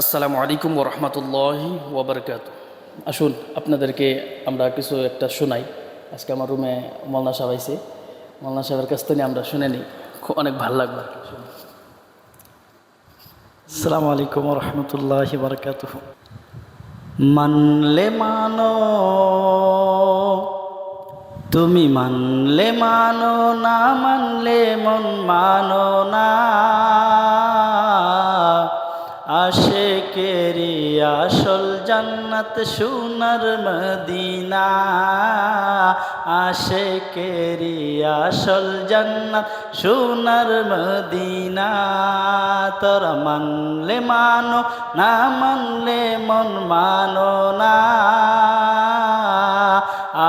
আসসালামু আলাইকুম ওরহমতুল্লাহি ওবরকাত। আসুন আপনাদেরকে আমরা কিছু একটা শোনাই। আজকে আমার রুমে মৌলানা সাহেব আইছে, মৌলানা সাহেবের কাছ থেকে আমরা শুনে নিই, অনেক ভালো লাগবে আর কি শুনে। আসসালামু আলাইকুম রহমতুল্লাহি বারাকাতুহু। মানলে মানো, তুমি মানলে মানো, না মানলে মন মানো না। আশিকেরি আসল জান্নাত সোনার মদিনা, আশিকেরি আসল জান্নাত সোনার মদিনা। তোরা মানলে মানো, না মানলে মন মানো না।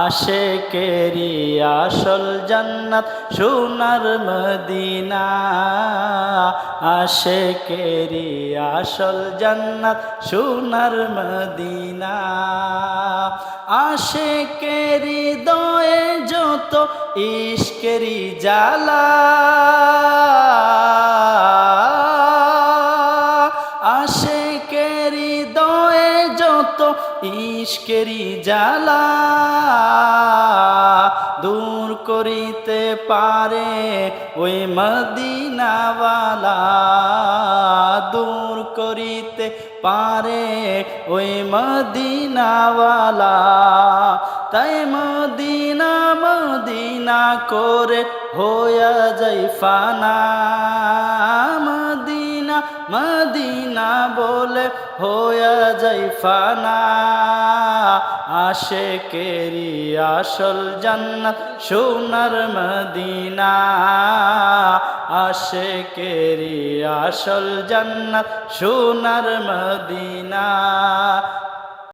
আশিকেরি আসল জান্নাত সোনার মদিনা, আশিকেরি আসল জান্নাত সোনার মদিনা। আশিকেরি দয়ে যত ইশকেরি জ্বালা, আশিকেরি দয়ে যত ইশকেরি জ্বালা দূর করিতে পারে ওই মদিনাওয়ালা, দূর করিতে পারে ওই মদিনাওয়ালা। তাই মদিনা মদিনা করে হইয়া যাই ফানা, মদিনা মদিনা বলে হইয়া যাই ফানা। আশিকেরি আসল জান্নাত সোনার মদিনা, আশিকেরি আসল জান্নাত সোনার মদিনা।